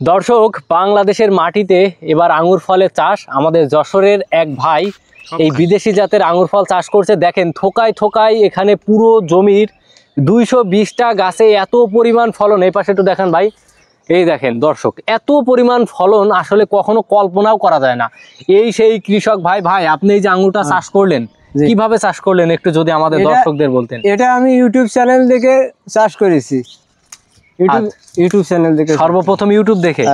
দর্শক, বাংলাদেশের মাটিতে এবার আঙ্গুর ফলের চাষ। আমাদের যশোরের এক ভাই এই বিদেশি জাতের আঙ্গুর ফল চাষ করছে। দেখেন থোকায় থোকায় এখানে পুরো জমির 220টা গাছে এত পরিমাণ ফলন। এই পাশে একটু দেখান ভাই, এই দেখেন দর্শক, এত পরিমাণ ফলন আসলে কখনো কল্পনাও করা যায় না। এই সেই কৃষক ভাই। ভাই আপনি এই যে আঙ্গুরটা চাষ করলেন, কিভাবে চাষ করলেন একটু যদি আমাদের দর্শকদের বলতেন। এটা আমি ইউটিউব চ্যানেল দেখে চাষ করেছি। ইউটিউব চ্যানেল দেখে, সর্বপ্রথম ইউটিউব দেখে।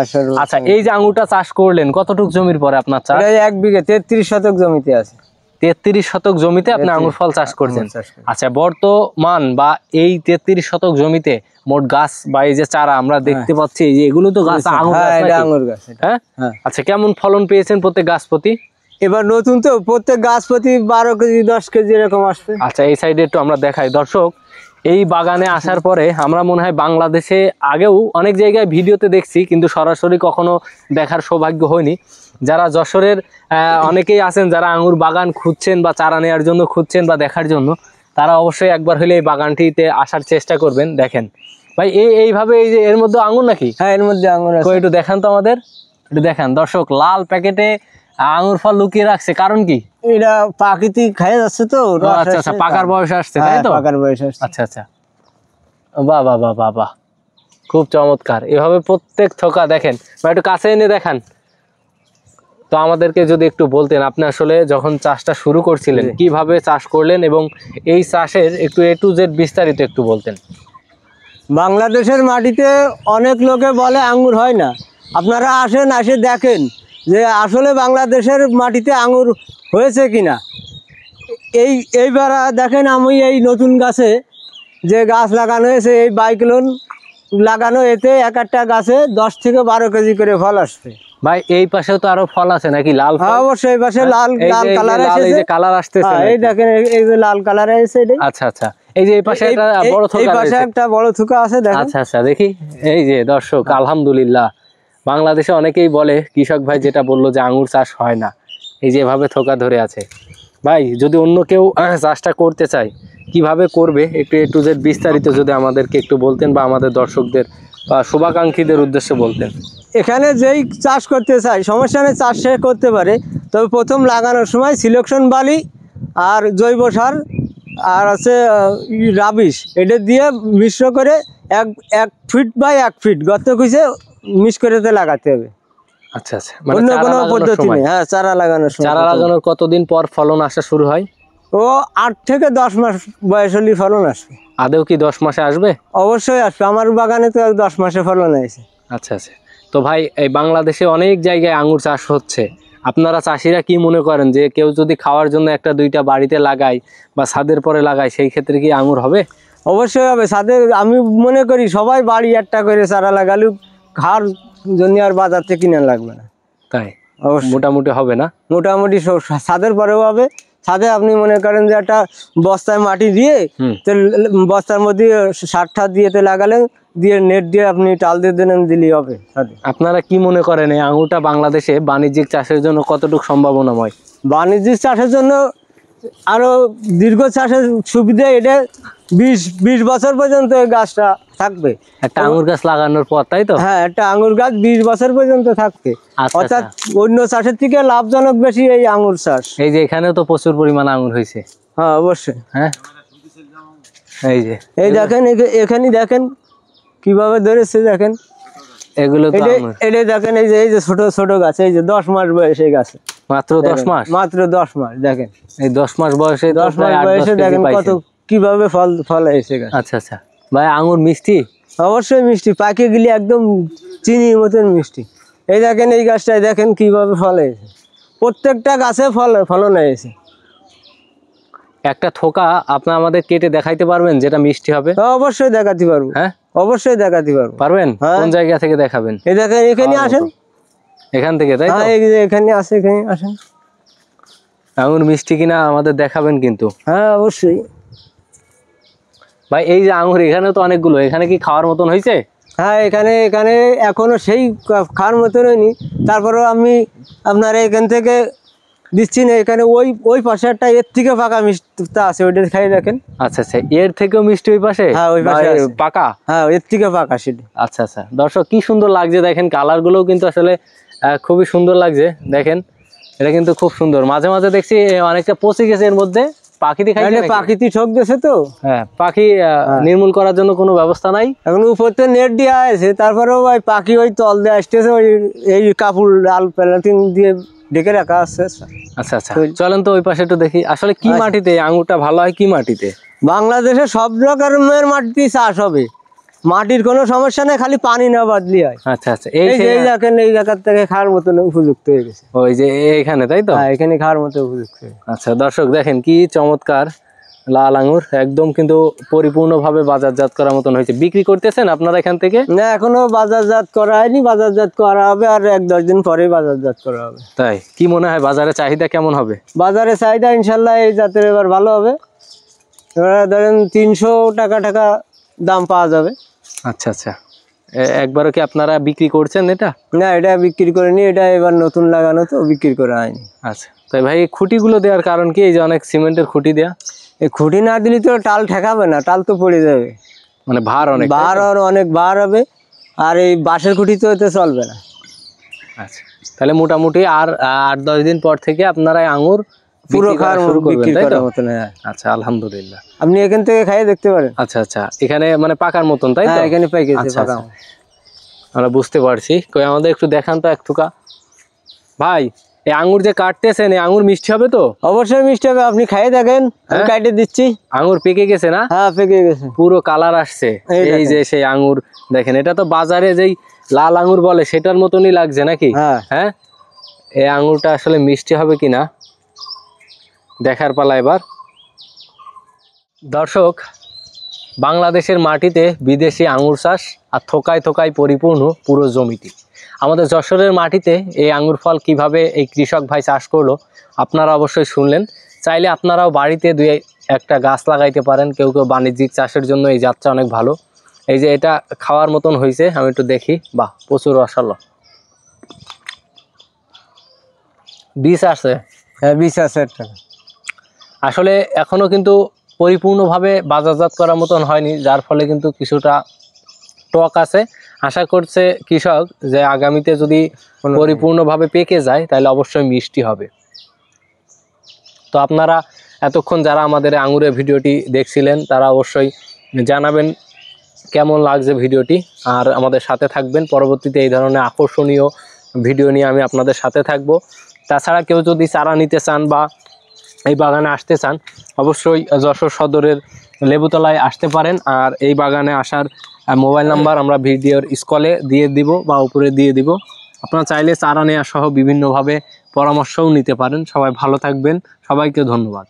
আচ্ছা, এই যে আঙ্গুরটা চাষ করলেন কতটুক জমির পরে আপনার চাষ? 1 বিঘে 33 শতক জমিতে আছে। 33 শতক জমিতে আপনি আঙ্গুর ফল চাষ করছেন। আচ্ছা, বর্তমান বা এই 33 শতক জমিতে মোট গাছ বা এই যে চারা আমরা দেখতে পাচ্ছি, এই যে এগুলো তো গাছ, আঙ্গুর গাছ। হ্যাঁ, আচ্ছা, কেমন ফলন পেয়েছেন প্রত্যেক গাছ প্রতি? এবার নতুন তো, প্রত্যেক গাছ প্রতি 12 কেজি 10 কেজি এরকম আসবে। আচ্ছা, এই সাইডে একটু আমরা দেখাই। দর্শক, এই বাগানে আসার পরে আমরা মনে হয় বাংলাদেশে আগেও অনেক জায়গায় ভিডিওতে দেখছি, কিন্তু সরাসরি কখনো দেখার সৌভাগ্য হয়নি। যারা যশোরের অনেকেই আছেন যারা আঙ্গুর বাগান খুঁজছেন বা চারা নেওয়ার জন্য খুঁজছেন বা দেখার জন্য, তারা অবশ্যই একবার হলে এই বাগানটিতে আসার চেষ্টা করবেন। দেখেন ভাই, এইভাবে এই যে এর মধ্যে আঙ্গুর নাকি? হ্যাঁ, এর মধ্যে আঙ্গুর আছে। একটু দেখান তো আমাদের, একটু দেখান। দর্শক, লাল প্যাকেটে আঙ্গুর ফল লুকিয়ে রাখছে, কারণ কি? এটা প্রাকৃতিক খায় যাচ্ছে তো। আচ্ছা আচ্ছা, পাকার বয়স আসছে, তাই তো? পাকার বয়স আসছে। আচ্ছা আচ্ছা, বাহ বাহ বাহ বাহ বাহ, খুব চমৎকার। এভাবে প্রত্যেক থোকা দেখেন বা একটু কাছে এনে দেখান তো আমাদেরকে যদি একটু বলতেন, আপনি আসলে যখন চাষটা শুরু করছিলেন কিভাবে চাষ করলেন এবং এই চাষের একটু A to Z বিস্তারিত একটু বলতেন। বাংলাদেশের মাটিতে অনেক লোকে বলে আঙ্গুর হয় না। আপনারা আসেন, এসে দেখেন যে আসলে বাংলাদেশের মাটিতে আঙ্গুর হয়েছে কিনা। এইবার দেখেন, আমি এই নতুন গাছে যে গাছ লাগানো হয়েছে, এই বাইকলোন লাগানো, এতে এক একটা গাছে 10 থেকে 12 কেজি করে ফল আসবে। ভাই, এই পাশেও তো আরো ফল আছে নাকি? লাল ফল? অবশ্যই, এই পাশে লাল লাল কালার এসেছে। এই যে কালার আসতেছে, এই দেখেন, এই যে লাল কালার এসেছে। আচ্ছা আচ্ছা, এই যে এই পাশে একটা বড় থোকা, এই পাশে একটা বড় থোকা আছে, দেখেন। আচ্ছা আচ্ছা, দেখি। এই যে দর্শক, আলহামদুলিল্লাহ, বাংলাদেশে অনেকেই বলে, কৃষক ভাই যেটা বললো যে আঙ্গুর চাষ হয় না, এই যে এভাবে থোকা ধরে আছে। ভাই, যদি অন্য কেউ চাষটা করতে চায় কিভাবে করবে একটু A to Z বিস্তারিত যদি আমাদেরকে একটু বলতেন বা আমাদের দর্শকদের বা শুভাকাঙ্ক্ষীদের উদ্দেশ্যে বলতেন। এখানে যেই চাষ করতে চায় সমস্যা নেই, চাষ সে করতে পারে। তবে প্রথম লাগানোর সময় সিলেকশন বালি আর জৈব সার আর আছে রাবিশ, এটা দিয়ে মিশ্র করে 1 ফিট বাই 1 ফিট গর্ত খুঁজে মিক্স করে লাগাতে হবে। আচ্ছা আচ্ছা, অন্য কোনো পদ্ধতি নেই। হ্যাঁ, চারা লাগানোর সময়। চারা লাগানোর কতদিন পর ফলন আসা শুরু হয়? ও 8 থেকে 10 মাস বয়স হলে ফলন আসবে। আদেও কি 10 মাসে আসবে? অবশ্যই আসবে, আমার বাগানে তো 10 মাসে ফলন আছে। আচ্ছা আচ্ছা, তো ভাই, এই বাংলাদেশে অনেক জায়গায় আঙ্গুর চাষ হচ্ছে। আপনারা চাষিরা কি মনে করেন যে কেউ যদি খাওয়ার জন্য 1টা 2টা বাড়িতে লাগায় বা ছাদের পরে লাগায়, সেই ক্ষেত্রে কি আঙ্গুর হবে? অবশ্যই হবে। ছাদে আমি মনে করি সবাই বাড়ি একটা করে চারা লাগালেও খাওয়ার জন্য আর বাজার থেকে কিনে লাগবে না। তাই মোটামুটি হবে না? মোটামুটি ছাদের পরেও হবে। ছাদে আপনি মনে করেন যে একটা বস্তায় মাটি দিয়ে, বস্তার মধ্যে সার দিয়ে লাগালেন, দিয়ে নেট দিয়ে আপনি টাল দিয়ে দেন, দিলেই হবে ছাদে। আপনারা কি মনে করেন এই আঙ্গুরটা বাংলাদেশে বাণিজ্যিক চাষের জন্য কতটুকু সম্ভাবনাময়? বাণিজ্যিক চাষের জন্য আরো দীর্ঘ চাষের সুবিধা। এটা 20 বছর পর্যন্ত এই গাছটা থাকবে। একটা আঙ্গুর গাছ লাগানোর পর, তাই তো? হ্যাঁ, একটা আঙ্গুর গাছ 20 বছর পর্যন্ত থাকবে। অর্থাৎ অন্য চাষের থেকে লাভজনক বেশি এই আঙ্গুর চাষ। এই যে এখানেও তো প্রচুর পরিমাণ আঙ্গুর হয়েছে। হ্যাঁ, অবশ্যই। হ্যাঁ, এই যে এই দেখেন, এখানে দেখেন কিভাবে ধরেছে, দেখেন এগুলো তো এটা দেখেন। এই যে ছোট ছোট গাছ, এই যে 10 মাস বয়সে গাছে, মাত্র 10 মাস, মাত্র 10 মাস। দেখেন এই 10 মাস বয়সে, 10 মাস বয়সে দেখেন কত কিভাবে ফল হয়েছে গাছ। আচ্ছা আচ্ছা, ভাই আঙ্গুর মিষ্টি? অবশ্যই মিষ্টি, পাকে গেলে একদম চিনির মতন মিষ্টি। এই দেখেন, এই গাছটায় দেখেন কিভাবে ফল হয়েছে। প্রত্যেকটা গাছে ফলন হয়েছে। একটা থোকা আপনি আমাদের কেটে দেখাইতে পারবেন যেটা মিষ্টি হবে? অবশ্যই দেখাতে পারবো। হ্যাঁ, অবশ্যই দেখাতে পারবো। পারবেন? কোন জায়গা থেকে দেখাবেন? এই দেখেন, এখানে আসেন, এখান থেকে, তাই তো? হ্যাঁ, এখানে আছে, এখানে আসেন। আঙ্গুর মিষ্টি কিনা আমাদের দেখাবেন কিন্তু। হ্যাঁ, অবশ্যই। ভাই, এই যে আঙ্গুর এখানে তো অনেকগুলো, এখানে কি খাওয়ার মতন হয়েছে? হ্যাঁ, এখানে এখনো সেই খাওয়ার মতন হয়নি। তারপরেও আমি আপনার এখান থেকে দিচ্ছি না, এখানে ওই ওই পাশে একটা এর থেকে পাকা মিষ্টিটা আছে, ওইটা খাই দেখেন। আচ্ছা আচ্ছা, এর থেকেও মিষ্টি ওই পাশে? হ্যাঁ, ওই পাশে আছে। পাকা? হ্যাঁ, এর থেকে পাকা সেটা। আচ্ছা আচ্ছা, দর্শক কি সুন্দর লাগছে দেখেন, কালার গুলোও কিন্তু আসলে খুবই সুন্দর লাগছে দেখেন। এটা কিন্তু খুব সুন্দর। মাঝে মাঝে দেখছি অনেকটা পচে গেছে এর মধ্যে, পাখি দেখাই পাখিতে ঠক দিয়েছে তো। হ্যাঁ, পাখি নির্মূল করার জন্য কোনো ব্যবস্থা নাই এখন উপর তো নেট দেওয়া আছে, তারপরেও ওই পাখি ওই তল দিয়ে আসতেছে, ওই এই কাপড় লাল প্যালাটিন দিয়ে ঢেকে রাখা আছে। আচ্ছা আচ্ছা, চলেন তো ওই পাশে একটু দেখি আসলে কি মাটিতে আঙ্গুরটা ভালো হয়, কি মাটিতে? বাংলাদেশে সব রকমের মাটিতে চাষ হবে, মাটির কোনো সমস্যা নেই, খালি পানি না বাদলি হয়। আচ্ছা আচ্ছা, এই দেখেন, এই জায়গার থেকে খাওয়ার মতন উপযুক্ত হয়ে গেছে। ওই যে এখানে, তাই তো? হ্যাঁ, এখানে খাওয়ার মতো উপযুক্ত। আচ্ছা দর্শক দেখেন কি চমৎকার লাল আঙ্গুর, একদম কিন্তু পরিপূর্ণভাবে বাজারজাত করার মতন হয়েছে। বিক্রি করতেছেন আপনারা এখান থেকে? না, এখনো বাজারজাত করা হয়নি, বাজারজাত করা হবে আর 1-10 দিন পরেই বাজারজাত করা হবে। তাই? কি মনে হয় বাজারে চাহিদা কেমন হবে? বাজারে চাহিদা ইনশাল্লাহ এই জাতের এবার ভালো হবে, ধরেন 300 টাকা দাম পাওয়া যাবে। আচ্ছা আচ্ছা, একবারও কি আপনারা বিক্রি করছেন এটা? না, এটা বিক্রি করিনি, এটা এবার নতুন লাগানো তো, বিক্রি করা হয়নি। আচ্ছা, তাই ভাই খুঁটিগুলো দেওয়ার কারণ কি? এই যে অনেক সিমেন্টের খুঁটি দেয়া। এই খুঁটি না দিলে তো টাল ঠেকাবে না, টাল তো পড়ে যাবে, মানে ভার অনেক, অনেক ভার হবে, আর এই বাঁশের খুঁটি তো এতে চলবে না। আচ্ছা, তাহলে মোটামুটি আর 8-10 দিন পর থেকে আপনারা আঙ্গুর পুরো খাওয়ার শুরু করবেন, তাই তো? মতন। হ্যাঁ, আচ্ছা, আলহামদুলিল্লাহ। আপনি এখান থেকে খাইয়ে দেখতে পারেন। আচ্ছা আচ্ছা, এখানে মানে পাকার মতন, তাই তো? হ্যাঁ, এখানে পাই গেছে আচ্ছা পাকা। আমরা বুঝতে পারছি। কই আমাদের একটু দেখান তো এক থুকা। ভাই, এই আঙ্গুর যে কাটতেছেন, এই আঙ্গুর মিষ্টি হবে তো? অবশ্যই মিষ্টি হবে, আপনি খাইয়ে দেখেন, আমি কাটে দিচ্ছি। আঙ্গুর পেকে গেছে না? হ্যাঁ, পেকে গেছে, পুরো কালার আসছে। এই যে সেই আঙ্গুর দেখেন, এটা তো বাজারে যেই লাল আঙ্গুর বলে সেটার মতনই লাগছে নাকি? হ্যাঁ হ্যাঁ, এই আঙ্গুরটা আসলে মিষ্টি হবে কিনা দেখার পালা এবার। দর্শক, বাংলাদেশের মাটিতে বিদেশি আঙ্গুর চাষ আর থোকায় থোকায় পরিপূর্ণ পুরো জমিটি। আমাদের যশোরের মাটিতে এই আঙ্গুর ফল কিভাবে এই কৃষক ভাই চাষ করলো আপনারা অবশ্যই শুনলেন। চাইলে আপনারাও বাড়িতে 2-1টা গাছ লাগাইতে পারেন। কেউ কেউ বাণিজ্যিক চাষের জন্য এই জাতটা অনেক ভালো। এই যে এটা খাওয়ার মতন হয়েছে, আমি একটু দেখি। বাহ, প্রচুর রসালো, বীজ আছে। হ্যাঁ, 20,000 টাকা। আসলে এখনো কিন্তু পরিপূর্ণভাবে বাজারজাত করার মতন হয়নি, যার ফলে কিন্তু কিছুটা টক আছে। আশা করছে কৃষক যে আগামীতে যদি পরিপূর্ণভাবে পেকে যায় তাহলে অবশ্যই মিষ্টি হবে। তো আপনারা এতক্ষণ যারা আমাদের আঙ্গুরের ভিডিওটি দেখছিলেন তারা অবশ্যই জানাবেন কেমন লাগছে ভিডিওটি, আর আমাদের সাথে থাকবেন। পরবর্তীতে এই ধরনের আকর্ষণীয় ভিডিও নিয়ে আমি আপনাদের সাথে থাকব। তাছাড়া কেউ যদি চারা নিতে চান বা এই বাগানে আসতে চান, অবশ্যই যশোর সদরের লেবুতলায় আসতে পারেন। আর এই বাগানে আসার মোবাইল নাম্বার আমরা ভিডিওর স্ক্রলে দিয়ে দিব বা উপরে দিয়ে দিব। আপনারা চাইলে চারা নেওয়া সহ বিভিন্নভাবে পরামর্শও নিতে পারেন। সবাই ভালো থাকবেন, সবাইকে ধন্যবাদ।